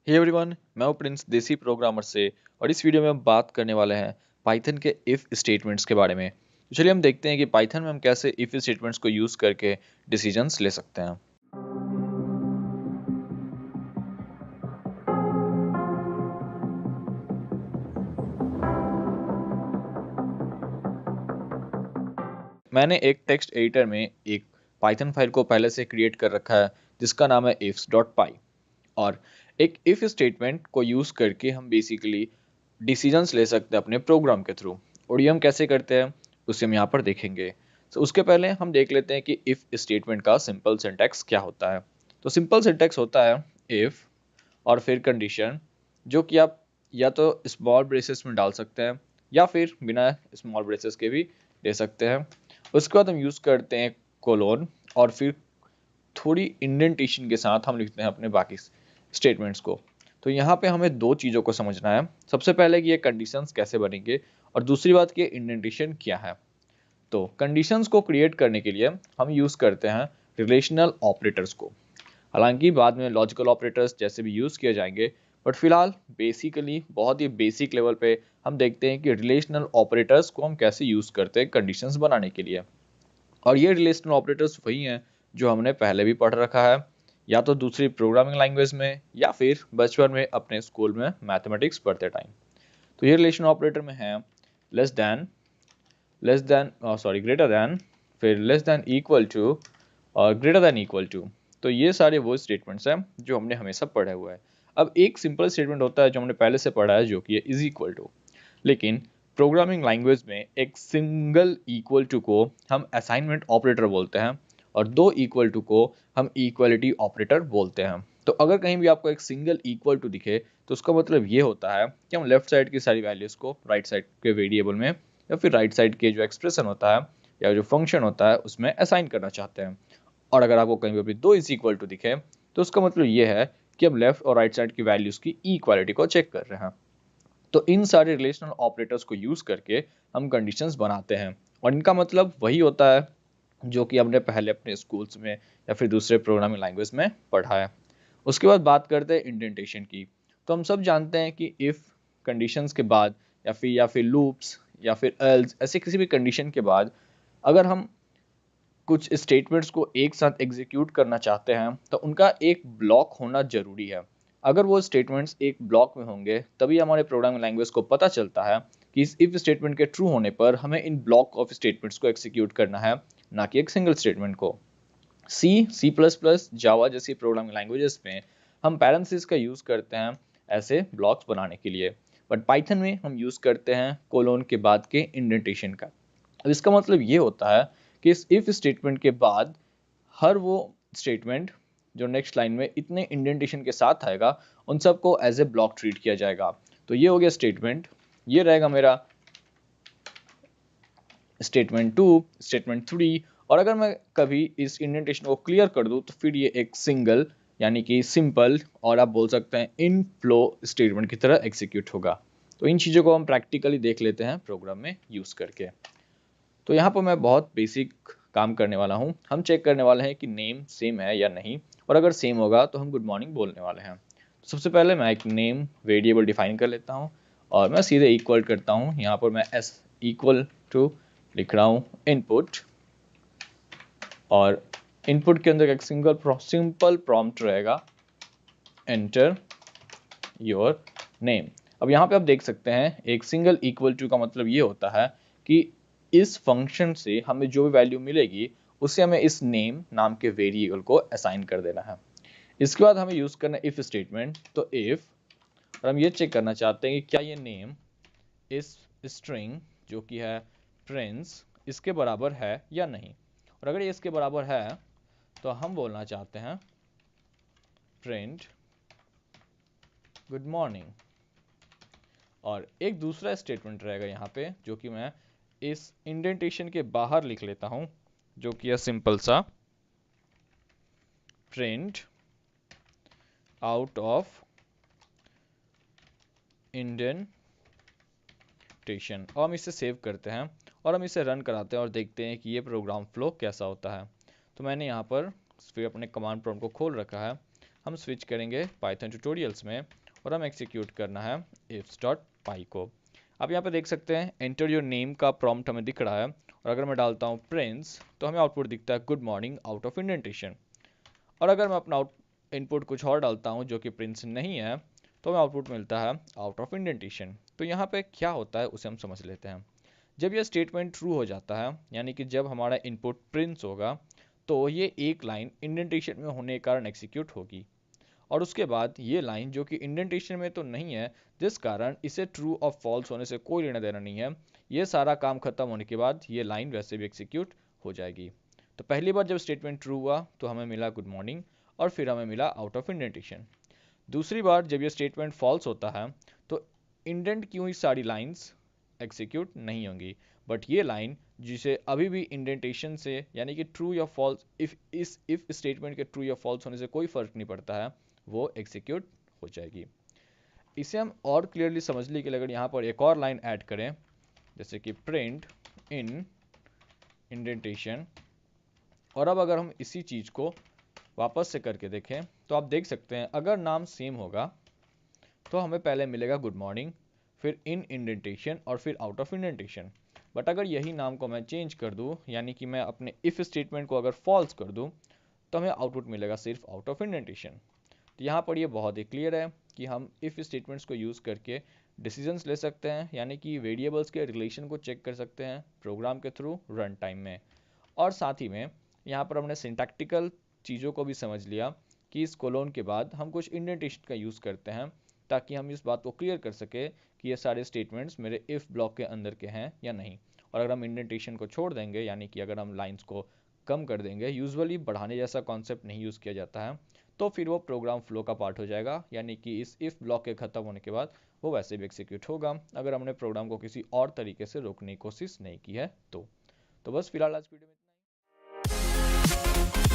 Hey everyone, मैं हूं Prince देसी प्रोग्रामर से। और इस वीडियो में हम बात करने वाले हैं पाइथन के इफ़ स्टेटमेंट्स के बारे में। तो चलिए हम देखते हैं कि पाइथन में हम कैसे इफ़ स्टेटमेंट्स को यूज़ करके डिसीजंस ले सकते हैं। मैंने एक टेक्स्ट एडिटर में एक पाइथन फाइल को पहले से क्रिएट कर रखा है जिसका नाम है ifs.py। और एक इफ़ स्टेटमेंट को यूज़ करके हम बेसिकली डिसीजंस ले सकते हैं अपने प्रोग्राम के थ्रू। और ये हम कैसे करते हैं उसे हम यहाँ पर देखेंगे। तो उसके पहले हम देख लेते हैं कि इफ़ स्टेटमेंट का सिंपल सिंटैक्स क्या होता है। तो सिंपल सिंटैक्स होता है इफ़ और फिर कंडीशन, जो कि आप या तो स्मॉल ब्रेसेस में डाल सकते हैं या फिर बिना स्मॉल ब्रेसेस के भी दे सकते हैं। उसके बाद हम यूज़ करते हैं कोलोन और फिर थोड़ी इंडेंटेशन के साथ हम लिखते हैं अपने बाकी स्टेटमेंट्स को। तो यहाँ पे हमें दो चीज़ों को समझना है। सबसे पहले कि ये कंडीशंस कैसे बनेंगे और दूसरी बात कि इंडेंटेशन क्या है। तो कंडीशंस को क्रिएट करने के लिए हम यूज़ करते हैं रिलेशनल ऑपरेटर्स को। हालांकि बाद में लॉजिकल ऑपरेटर्स जैसे भी यूज़ किए जाएंगे, बट फिलहाल बेसिकली बहुत ही बेसिक लेवल पे हम देखते हैं कि रिलेशनल ऑपरेटर्स को हम कैसे यूज़ करते हैं कंडीशंस बनाने के लिए। और ये रिलेशनल ऑपरेटर्स वही हैं जो हमने पहले भी पढ़ रखा है, या तो दूसरी प्रोग्रामिंग लैंग्वेज में या फिर बचपन में अपने स्कूल में मैथमेटिक्स पढ़ते टाइम। तो ये रिलेशन ऑपरेटर में है less than sorry greater than, फिर लेस देन इक्वल टू और ग्रेटर देन इक्वल टू। तो ये सारे वो स्टेटमेंट्स हैं जो हमने हमेशा पढ़े हुए हैं। अब एक सिंपल स्टेटमेंट होता है जो हमने पहले से पढ़ा है, जो कि है इज इक्वल टू। लेकिन प्रोग्रामिंग लैंग्वेज में एक सिंगल इक्वल टू को हम असाइनमेंट ऑपरेटर बोलते हैं और दो इक्वल टू को हम इक्वलिटी ऑपरेटर बोलते हैं। तो अगर कहीं भी आपको एक सिंगल इक्वल टू दिखे तो उसका मतलब ये होता है कि हम लेफ्ट साइड की सारी वैल्यूज को राइट साइड के वेरिएबल में या फिर राइट साइड के जो एक्सप्रेशन होता है या जो फंक्शन होता है उसमें असाइन करना चाहते हैं। और अगर आपको कहीं भी दो इज इक्वल टू दिखे तो उसका मतलब ये है कि हम लेफ्ट और राइट साइड की वैल्यूज की इक्वालिटी को चेक कर रहे हैं। तो इन सारे रिलेशनल ऑपरेटर्स को यूज करके हम कंडीशंस बनाते हैं और इनका मतलब वही होता है जो कि हमने पहले अपने स्कूल्स में या फिर दूसरे प्रोग्रामिंग लैंग्वेज में पढ़ा है। उसके बाद बात करते हैं इंडेंटेशन की। तो हम सब जानते हैं कि इफ कंडीशंस के बाद या फिर लूप्स या फिर एल्स, ऐसे किसी भी कंडीशन के बाद अगर हम कुछ स्टेटमेंट्स को एक साथ एग्जीक्यूट करना चाहते हैं तो उनका एक ब्लॉक होना जरूरी है। अगर वो स्टेटमेंट्स एक ब्लॉक में होंगे तभी हमारे प्रोग्रामिंग लैंग्वेज को पता चलता है कि इस इफ स्टेटमेंट के ट्रू होने पर हमें इन ब्लॉक ऑफ स्टेटमेंट्स को एग्जीक्यूट करना है, ना कि एक सिंगल स्टेटमेंट को। सी प्लस प्लस जावा जैसी प्रोग्रामिंग लैंग्वेजेस में हम पैरेंथेसिस का यूज़ करते हैं ऐसे ब्लॉक्स बनाने के लिए, बट पाइथन में हम यूज़ करते हैं कोलोन के बाद के इंडेंटेशन का। अब इसका मतलब ये होता है कि इस इफ स्टेटमेंट के बाद हर वो स्टेटमेंट जो नेक्स्ट लाइन में इतने इंडेंटेशन के साथ आएगा उन सबको एज ए ब्लॉक ट्रीट किया जाएगा। तो ये हो गया स्टेटमेंट, ये रहेगा मेरा स्टेटमेंट 2, स्टेटमेंट 3। और अगर मैं कभी इस इंडेंटेशन को क्लियर कर दूं तो फिर ये एक सिंगल यानी कि सिंपल और आप बोल सकते हैं इन फ्लो स्टेटमेंट की तरह एग्जीक्यूट होगा। तो इन चीज़ों को हम प्रैक्टिकली देख लेते हैं प्रोग्राम में यूज़ करके। तो यहाँ पर मैं बहुत बेसिक काम करने वाला हूँ। हम चेक करने वाले हैं कि नेम सेम है या नहीं, और अगर सेम होगा तो हम गुड मॉर्निंग बोलने वाले हैं। तो सबसे पहले मैं एक नेम वेरिएबल डिफाइन कर लेता हूँ और मैं सीधे इक्वल करता हूँ। यहाँ पर मैं एस इक्वल टू लिख रहा हूँ इनपुट, और इनपुट के अंदर एक सिंपल प्रॉम्प्ट रहेगा, एंटर योर नेम। अब यहाँ पे आप देख सकते हैं एक सिंगल इक्वल टू का मतलब ये होता है कि इस फंक्शन से हमें जो भी वैल्यू मिलेगी उसे हमें इस नेम नाम के वेरिएबल को असाइन कर देना है। इसके बाद हमें यूज करना है इफ स्टेटमेंट। तो इफ, और हम ये चेक करना चाहते हैं कि क्या ये नेम इस स्ट्रिंग जो कि है प्रिंस इसके बराबर है या नहीं। और अगर ये इसके बराबर है तो हम बोलना चाहते हैं प्रिंट गुड मॉर्निंग। और एक दूसरा स्टेटमेंट रहेगा यहाँ पे जो कि मैं इस इंडेंटेशन के बाहर लिख लेता हूँ, जो कि है सिंपल सा प्रिंट आउट ऑफ इंडेंटेशन। और हम इसे सेव करते हैं और हम इसे रन कराते हैं और देखते हैं कि ये प्रोग्राम फ्लो कैसा होता है। तो मैंने यहाँ पर फिर अपने कमांड प्रॉम्प्ट को खोल रखा है। हम स्विच करेंगे पाइथन ट्यूटोरियल्स में और हम एक्सिक्यूट करना है ifs.py को। आप यहाँ पे देख सकते हैं एंटर योर नेम का प्रॉम्प्ट हमें दिख रहा है, और अगर मैं डालता हूँ प्रिंस तो हमें आउटपुट दिखता है good morning out of indentation. और अगर मैं अपना इनपुट कुछ और डालता हूँ जो कि प्रिंस नहीं है तो हमें आउटपुट मिलता है आउट ऑफ इंडेंटेशन। तो यहाँ पे क्या होता है उसे हम समझ लेते हैं। जब यह स्टेटमेंट ट्रू हो जाता है, यानी कि जब हमारा इनपुट प्रिंस होगा, तो ये एक लाइन इंडेंटेशन में होने के कारण एग्जीक्यूट होगी। और उसके बाद ये लाइन जो कि इंडेंटेशन में तो नहीं है, जिस कारण इसे ट्रू और फॉल्स होने से कोई लेना देना नहीं है, ये सारा काम खत्म होने के बाद ये लाइन वैसे भी एग्जीक्यूट हो जाएगी। तो पहली बार जब स्टेटमेंट ट्रू हुआ तो हमें मिला गुड मॉर्निंग, और फिर हमें मिला आउट ऑफ इंडेंटेशन। दूसरी बार जब ये स्टेटमेंट फॉल्स होता है तो इंडेंट की हुई सारी लाइन्स एग्जीक्यूट नहीं होंगी, बट ये लाइन जिसे अभी भी इंडेंटेशन से यानी कि ट्रू या फॉल्स इफ स्टेटमेंट के ट्रू या फॉल्स होने से कोई फर्क नहीं पड़ता है, वो एग्जीक्यूट हो जाएगी। इसे हम और क्लियरली समझने के लिए अगर यहाँ पर एक और लाइन ऐड करें, जैसे कि प्रिंट इन इंडेंटेशन, और अब अगर हम इसी चीज़ को वापस से करके देखें तो आप देख सकते हैं अगर नाम सेम होगा तो हमें पहले मिलेगा गुड मॉर्निंग, फिर इन इंडेंटेशन और फिर आउट ऑफ इंडेंटेशन। बट अगर यही नाम को मैं चेंज कर दूं, यानी कि मैं अपने इफ स्टेटमेंट को अगर फॉल्स कर दूं, तो हमें आउटपुट मिलेगा सिर्फ आउट ऑफ इंडेंटेशन। तो यहाँ पर ये बहुत ही क्लियर है कि हम इफ स्टेटमेंट्स को यूज़ करके डिसीजंस ले सकते हैं, यानी कि वेरिएबल्स के रिलेशन को चेक कर सकते हैं प्रोग्राम के थ्रू रन टाइम में। और साथ ही में यहाँ पर हमने सिंटैक्टिकल चीज़ों को भी समझ लिया कि इस कोलोन के बाद हम कुछ इंडेंटेशन का यूज़ करते हैं, ताकि हम इस बात को क्लियर कर सके कि ये सारे स्टेटमेंट्स मेरे इफ़ ब्लॉक के अंदर के हैं या नहीं। और अगर हम इंडेंटेशन को छोड़ देंगे, यानी कि अगर हम लाइंस को कम कर देंगे, यूजुअली बढ़ाने जैसा कॉन्सेप्ट नहीं यूज़ किया जाता है, तो फिर वो प्रोग्राम फ्लो का पार्ट हो जाएगा, यानी कि इस इफ़ ब्लॉक के ख़त्म होने के बाद वो वैसे भी एग्जीक्यूट होगा अगर हमने प्रोग्राम को किसी और तरीके से रोकने की कोशिश नहीं की है तो। बस फिलहाल आज वीडियो में इतना ही।